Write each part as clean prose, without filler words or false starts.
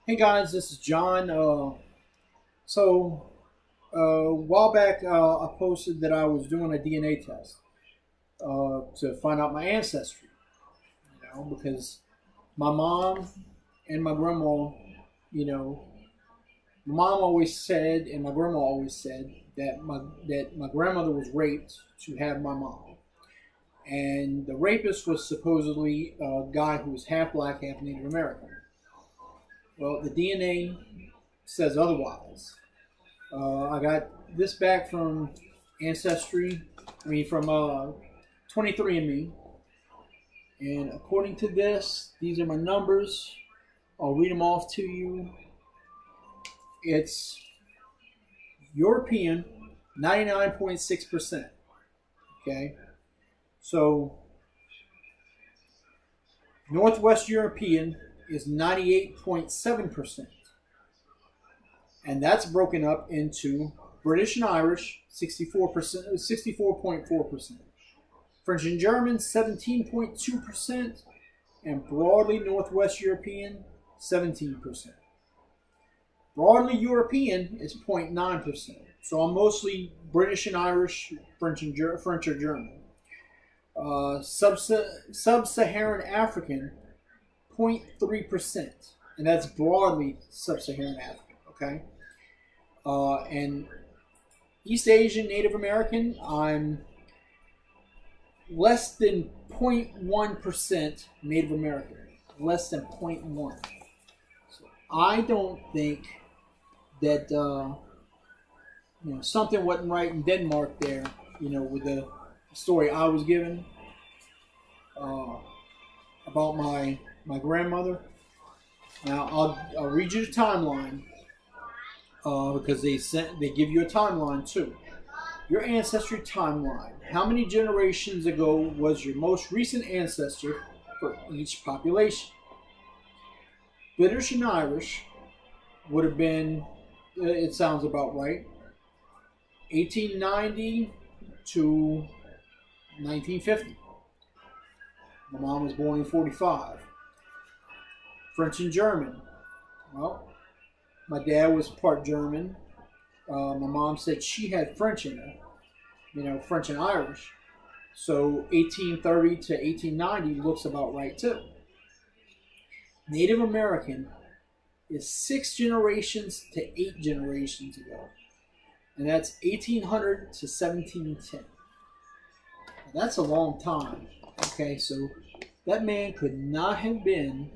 Hey guys, this is John. A while back, I posted that I was doing a DNA test to find out my ancestry. Because my mom and my grandma, you know, my mom always said and my grandma always said that my grandmother was raped to have my mom, and the rapist was supposedly a guy who was half black, half Native American. Well, the DNA says otherwise. I got this back from Ancestry, from 23andMe. And according to this, these are my numbers. I'll read them off to you. It's European, 99.6%. Okay? So, Northwest European is 98.7%. And that's broken up into British and Irish, 64%, 64.4%. French and German, 17.2%, and broadly Northwest European, 17%. Broadly European is 0.9%. So I'm mostly British and Irish, French or German. Sub-Saharan African, 0.3%, and that's broadly Sub-Saharan African. Okay, and East Asian Native American, I'm less than 0.1% Native American. Less than 0.1. So I don't think that something wasn't right in Denmark there. With the story I was given uh, about my grandmother. Now I'll read you the timeline because they give you a timeline too. Your ancestry timeline. How many generations ago was your most recent ancestor for each population? British and Irish would have been, it sounds about right, 1890 to 1950. My mom was born in 45. French and German. Well, my dad was part German. My mom said she had French in her, French and Irish. So 1830 to 1890 looks about right too. Native American is 6 generations to 8 generations ago, and that's 1800 to 1710. Now, that's a long time. Okay, so that man could not have been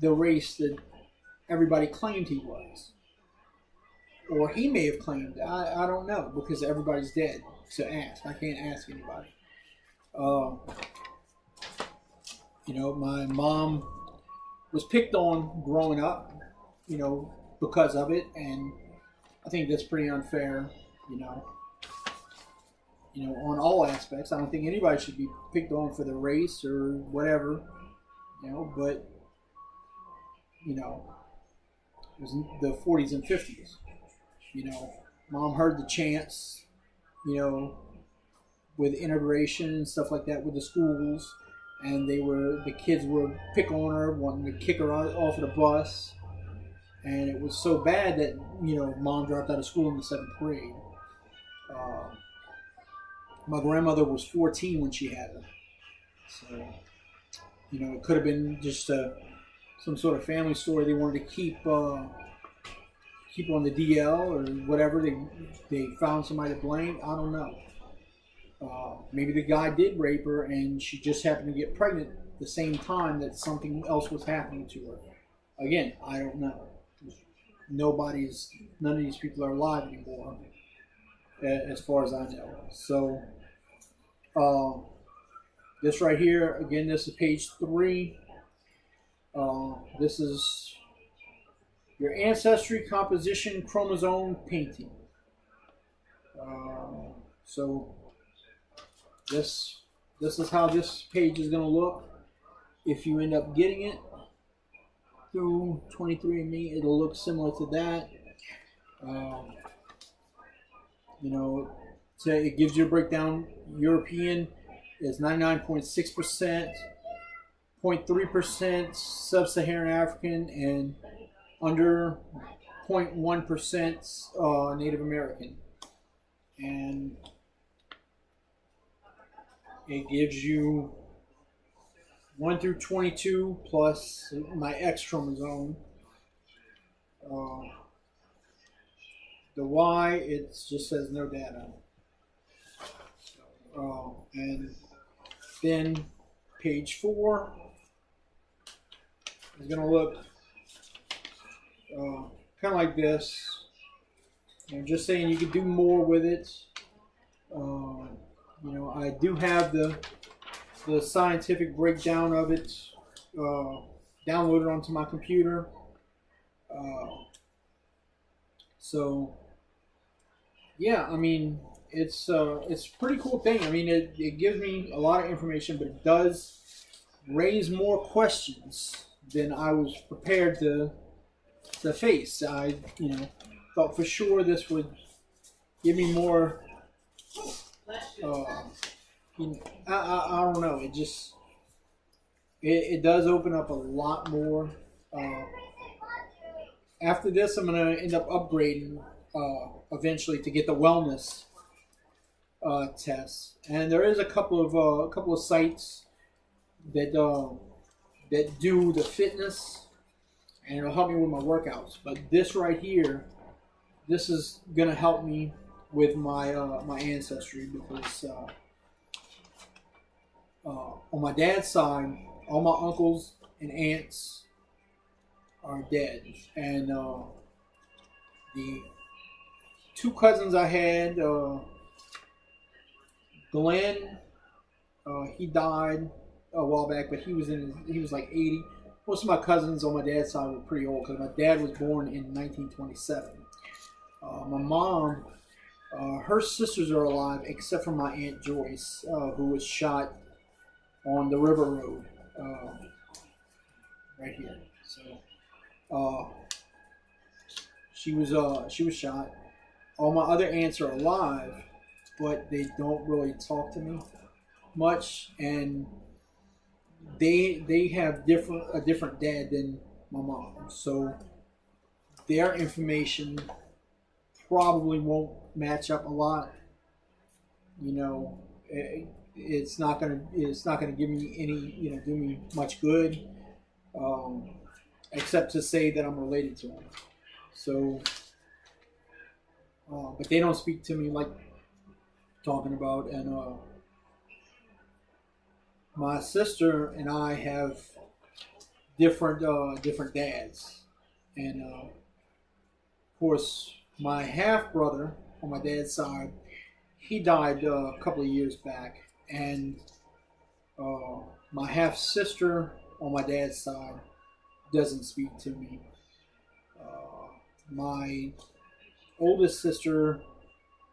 the race that everybody claimed he was. Or he may have claimed. I don't know because everybody's dead to ask. I can't ask anybody. Uh, my mom was picked on growing up, because of it, and I think that's pretty unfair, you know, on all aspects. I don't think anybody should be picked on for their race or whatever, but you know, it was in the 40s and 50s. Mom heard the chants, you know, with integration and stuff like that with the schools, and the kids would pick on her, wanting to kick her off of the bus, and it was so bad that mom dropped out of school in the seventh grade. Uh, my grandmother was 14 when she had her, so it could have been just some sort of family story they wanted to keep on the DL or whatever. They found somebody to blame. I don't know. Maybe the guy did rape her and she just happened to get pregnant the same time that something else was happening to her. Again, I don't know. None of these people are alive anymore, as far as I know. So, this right here, again, this is page 3. This is your ancestry composition chromosome painting. So this is how this page is going to look. If you end up getting it through 23andMe, it'll look similar to that. So it gives you a breakdown. European is 99.6%. 0.3% sub-Saharan African, and under 0.1% Native American. And it gives you 1 through 22 plus my X chromosome. The Y, it just says no data. And then page 4 is going to look kind of like this. I'm just saying you could do more with it. You know, I do have the scientific breakdown of it downloaded onto my computer. So yeah, I mean, it's a pretty cool thing. I mean, it gives me a lot of information, but it does raise more questions than I was prepared to face. I, you know, thought for sure this would give me more. I don't know. It just it does open up a lot more. After this, I'm gonna end up upgrading eventually to get the wellness test. And there is a couple of sites that do the fitness, and it'll help me with my workouts. But this right here, this is gonna help me with my my ancestry, because on my dad's side, all my uncles and aunts are dead, and the 2 cousins I had, Glenn, he died a while back, but he was like 80. Most of my cousins on my dad's side were pretty old, because my dad was born in 1927. My mom, her sisters are alive, except for my Aunt Joyce, who was shot on the River Road, right here. So she was shot. All my other aunts are alive, but they don't really talk to me much, and they have a different dad than my mom. So their information probably won't match up a lot. You know, it's not gonna give me any, you know, do me much good, except to say that I'm related to them. So, but they don't speak to me like talking about. And my sister and I have different dads, and of course my half brother on my dad's side, he died a couple of years back, and my half sister on my dad's side doesn't speak to me. My oldest sister,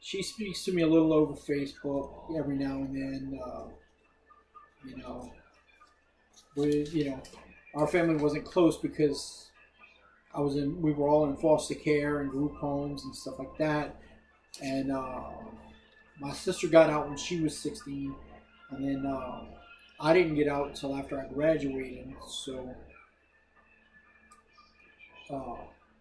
she speaks to me a little over Facebook every now and then. You know, our family wasn't close because we were all in foster care and group homes and stuff like that. And my sister got out when she was 16, and then I didn't get out until after I graduated. So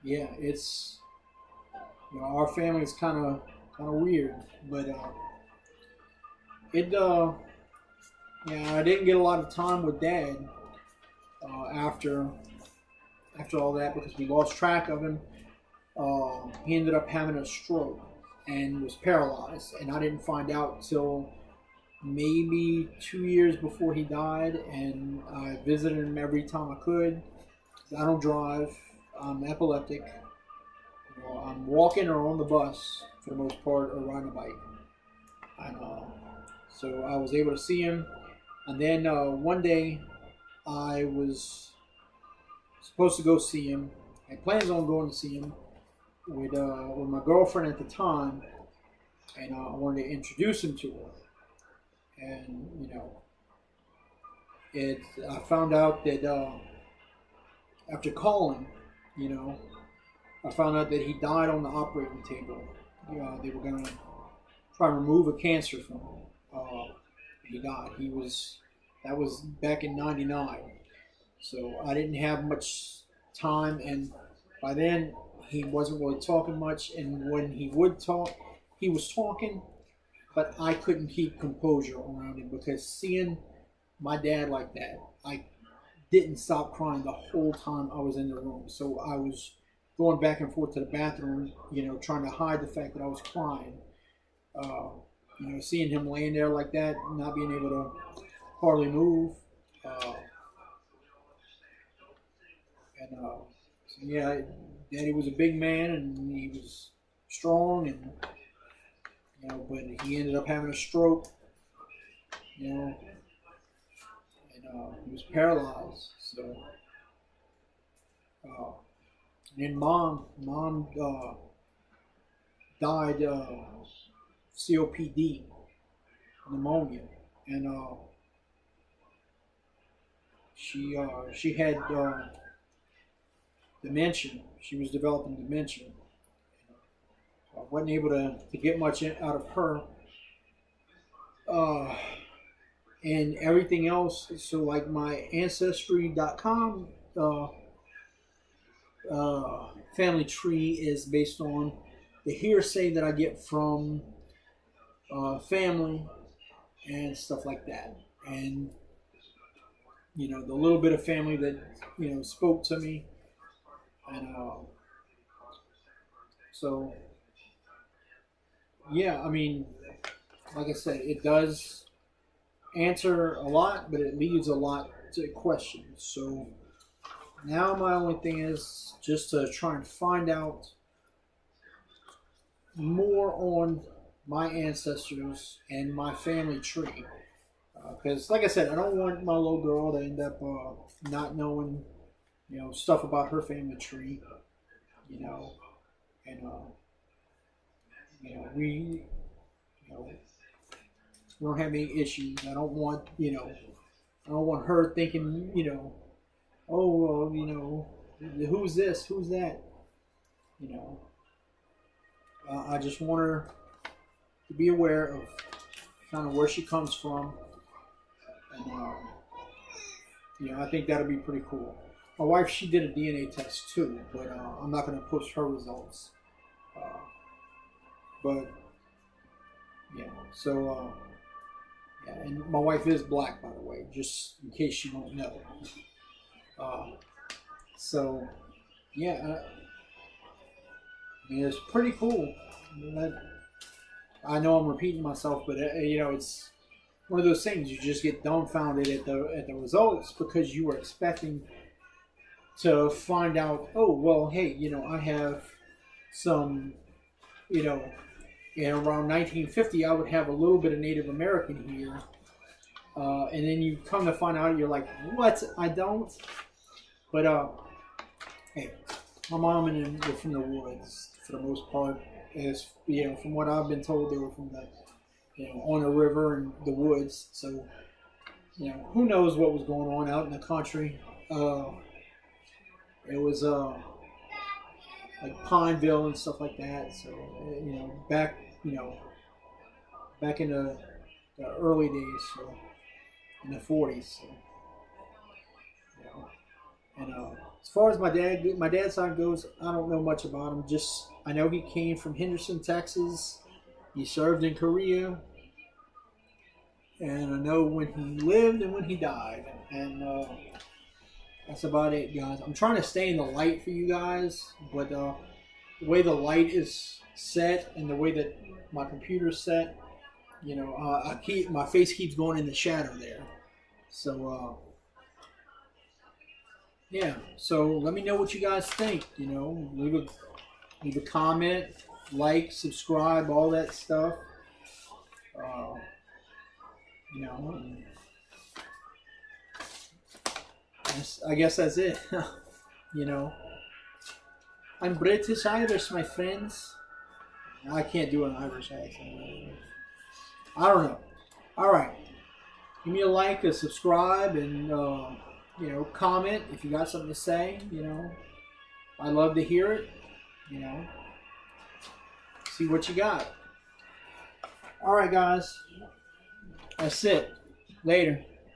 yeah, it's, you know, our family is kind of weird, but yeah, I didn't get a lot of time with Dad after all that, because we lost track of him. He ended up having a stroke and was paralyzed, and I didn't find out till maybe 2 years before he died, and I visited him every time I could. I don't drive. I'm epileptic. You know, I'm walking or on the bus for the most part, or riding a bike. And so I was able to see him. And then one day I was supposed to go see him. I had plans on going to see him with my girlfriend at the time, and I wanted to introduce him to her. And you know, I found out that after calling, you know, I found out that he died on the operating table. They were gonna try to remove a cancer from him. He died. He was That was back in '99. So I didn't have much time, and by then he wasn't really talking much. And when he would talk, he was talking, but I couldn't keep composure around him because seeing my dad like that, I didn't stop crying the whole time I was in the room. So I was going back and forth to the bathroom, trying to hide the fact that I was crying. Uh, seeing him laying there like that, not being able to hardly move. Uh, so yeah, Daddy was a big man and he was strong, and but he ended up having a stroke. And he was paralyzed. So, and then mom died COPD, pneumonia, and she had dementia. She was developing dementia. I wasn't able to get much out of her. And everything else, so like my Ancestry.com family tree is based on the hearsay that I get from family and stuff like that. And, the little bit of family that, spoke to me. And so, yeah, I mean, like I said, it does answer a lot, but it leaves a lot to question. So now my only thing is just to try and find out more on my ancestors and my family tree. Because, like I said, I don't want my little girl to end up not knowing, stuff about her family tree. And we don't have any issues. I don't want her thinking, oh well, who's this, who's that, I just want her to be aware of kind of where she comes from, and I think that'll be pretty cool. My wife, she did a DNA test too, but I'm not going to push her results. But yeah, so yeah, and my wife is black, by the way, just in case you don't know. So yeah, I mean, it's pretty cool. I know I'm repeating myself, but it's one of those things you just get dumbfounded at the results because you were expecting to find out. Oh well, hey, I have some, in around 1950, I would have a little bit of Native American here, and then you come to find out, you're like, what? I don't. But hey, my mom and them were from the woods for the most part. As from what I've been told, they were from the, on the river and the woods. So, who knows what was going on out in the country? It was like Pineville and stuff like that. So, back in the early days, so in the 40s. So, and as far as my dad's side goes, I don't know much about him. Just I know he came from Henderson, Texas. He served in Korea, and I know when he lived and when he died. And that's about it, guys. I'm trying to stay in the light for you guys, but the way the light is set and the way that my computer's set, my face keeps going in the shadow there. So yeah. So let me know what you guys think. Leave a comment, like, subscribe, all that stuff. I guess that's it. I'm British Irish, my friends. I can't do an Irish accent. I don't know. All right. Give me a like, a subscribe, and comment if you got something to say. I love to hear it. See what you got. All right, guys. That's it. Later.